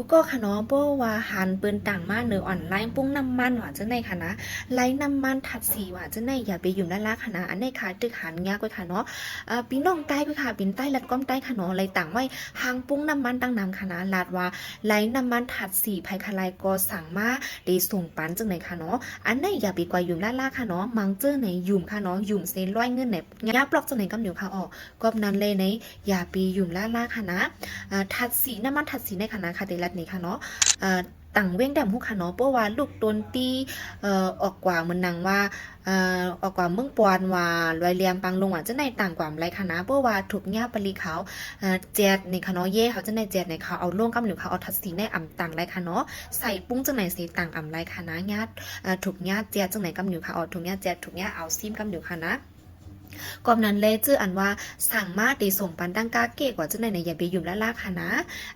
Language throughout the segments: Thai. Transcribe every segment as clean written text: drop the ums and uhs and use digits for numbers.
กูก็ค่ะเนาะเพราะว่าหันปืนต่างมาเนื้ออ่อนไลน์ปุ้งน้ำมันว่าจังได๋ค่ะนะไลน์น้ำมันถัดสีว่าจังได๋อย่าไปอยู่ละค่ะนะอันใดค่ะตึกหันยากไว้ค่ะเนาะพี่น้องใต้ก็ค่ะเป็นใต้ลัดก้อมใต้ค่ะเนาะไลต่างไว้หางปุ้งน้ำมันตั้งนำค่ะนะลาดว่าไลน์น้ำมันถัดสีภัยคะลายก็สั่งมาได้ส่งปันจังได๋ค่ะเนาะอันใดอย่าไปกว่าอยู่ละค่ะเนาะมังเจอไหนยุ่มค่ะเนาะยุ่มเซร้อยเงินไหนยาปลอกจังไหนกำเดียวค่ะกอบนั้นเลยไหนอย่าไปยุ่มละค่ะนะถัดสีน้ำมันถัดสีในค่ะนะค่ะเดลัดนี้ค่ะเนาะต่างเว้งแดมฮู้ค่ะเนาะเพราะว่าลูกโดนตีออกกว่าเหมือนนางว่าออกกว่าเมืองปวนว่าลอยเลียงปังลงอ่ะจะในต่างกว่าไรค่ะนะเพราะว่าถูกหญ้าปลีเขาแจดในค่ะเนาะเย่เขาจะในแจดในเขาเอาล่วงกำหรือเขาเอาทัดสีในอ่ำต่างไรค่ะเนาะใส่ปุ้งจังไหนสีต่างอ่ำไรค่ะนะญาติถูกหญ้าแจดจังไหนกำหรือเขาเอาถูกหญ้าแจดถูกหญ้าเอาซิมกำหรือค่ะนะก่อนนั้นเลยชื่ออันว่าสั่งมาตีส่งปันดังกาเก๋กว่าจังไหนในอย่าไปยุ่มละลาค่ะนะ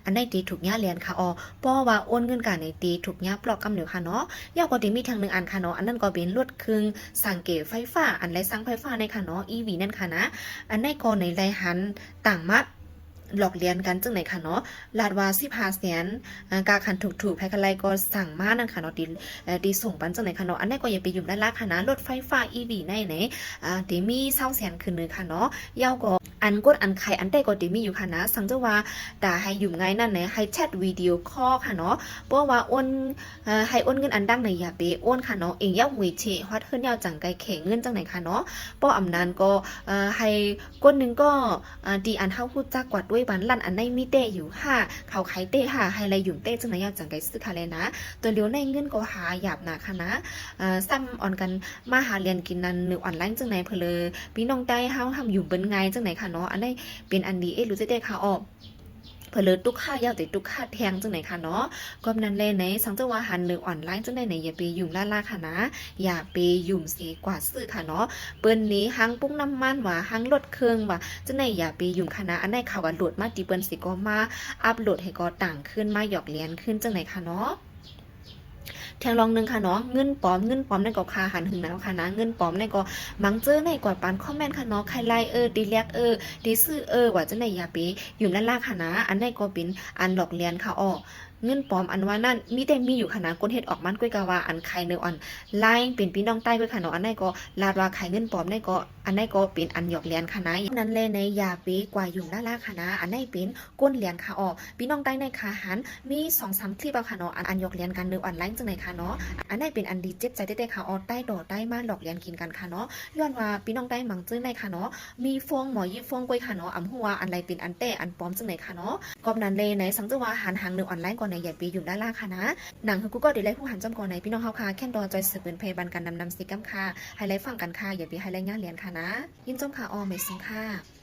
อันใดตีถูกหญ้าเรียนค่ะเพราะว่าโอนเงินกันในตีถูกหญ้าปลอกกำเหนียวค่ะเนาะยาวกว่าตีมีทางหนึ่งอันค่ะเนาะอันนั้นก็เป็นลวดครึ่งสั่งเก๋ไฟฟ้าอันไรสั่งไฟฟ้าในค่ะเนาะ EV นั่นค่ะนะอันใดก็ในไรหันต่างมัดหลอกเรียนกันจังไหนค่ะเนาะลาดว่า15 แสนกาคันถูกๆแพ้กันไรก็สั่งมานั่นค่ะเนาะดีส่งปันจังไหนค่ะเนาะอันนี้ก็อย่าไปยุ่มละลาค่ะนะรถไฟฟ้า EV ในไหนตีมี20 แสนขึ้นเลยค่ะเนาะยาวก็อันกดอันไข่อันใดก็ตีมีอยู่ค่ะนะสังจะว่าด่าให้ยุ่มไงนั่นไหนให้แชทวิดีโอคอลค่ะเนาะเพราะว่าอ้นให้อ้นเงินอันดังในอย่าไปอ้นค่ะเนาะเองยาวหวยเฉฮอดเฮิรนยาวจังไกลเข่งเงินจังไหนค่ะเนาะป้ออำนานก็ให้ก้นนึงก็ดีอันเฮาฮู้จักกว่าด้วยบันลั่นอันในมีเตอยู่ค่ะเขาขายเตค่ะให้ไรยุ่มเตจังไหนยาวจังไกลซื้อค่ะเลยนะตัวเดียวในเงินก็หาหยาบหนาค่ะนะซ้ำออนกันมาหาเรียนกินนันหรือออนไลน์จังไหนเพลอพี่น้องใต้เฮาทำอยู่เบิ้นไงจังไหนค่ะเนาะอันนี้เป็นอันดีรู้จะได้ค่ะเพลอตุกค่ายาวแต่ตุกค่าแพงจังไหนค่ะเนาะก็นั้นเลยในสังจังว่าหันหรือออนไลน์จังไหนไหนอย่าไปยุ่มล่าค่ะนะอย่าไปยุ่มเสียกว่าซื้อค่ะเนาะเปิ้นนี้หังปุ้งน้ำมันว่าหังรถเครื่องว่าจังไหนอย่าไปยุ่มค่ะนะอันไหนข่าวว่าโหลดมาตีเปิ้นสิก็มาอัปโหลดให้ก็ต่างขึ้นมาหยอกเลียนขึ้นจังไหนค่ะเนาะแทงลองนึงค่ะเนาะเงินปลอมในก็คาหันหึงแล้วค่ะนะเงินปลอมในก็มังเจอในกอดปานคอมเมนต์ค่ะเนาะใครไลดีเรียกดีซื้อว่าจะไหนอย่าไปอยู่นั่นล่ะค่ะนะอันใดก็เป็นอันหลอกเลียนค่ะเงินปลอมอันว่านั่นมีแต่มีอยู่ค่ะนะคนเฮ็ดออกมันก้อยกะว่าอันใครเนื้ออ่อนไล่เป็นพี่น้องใต้ก้อยค่ะเนาะอันใดก็ลาดว่าขายเงินปลอมในก็อันใดก็เป็นอันหยอกเลียนค่ะนะนั้นเลยในอย่าไปกว่าอยู่นั่นล่ะค่ะนะอันใดเป็นก้นเลียนค่ะพี่น้องใต้ในคาหันมี2-3คลิปเอาค่ะเนาะอันหยอกเลียนกันเนื้อออนไลน์จังไหนค่ะเนาะอันใดเป็นอันดีเจ็บใจได้ค่ะใต้ดอใต้มาหลอกเลียนกินกันค่ะเนาะย้อนว่าพี่น้องใต้มังจื้อในค่ะเนาะมีฟองหมอยิบฟองก้อยค่ะเนาะอำหัวอันใดเป็นอันเต้อันปลอมจังไหนค่ะเนาะกอบนั้นเลยในสังจังว่าหันหางเนื้อออนไลน์ก่อนในอย่าไปอยู่ด้านล่างค่ะนะหนังคือกูก็ได้ไล่ผู้หันจำก่อนในพี่น้องเฮาค่ะแค่นดอจอยสืบเป็นเพย์บันกันนำสิกัมค่ะไฮไลท์ฟังกันค่ะอย่าไปไฮไลท์งานเรียนค่ะนะยินจมค่ะไม่สิงค่ะ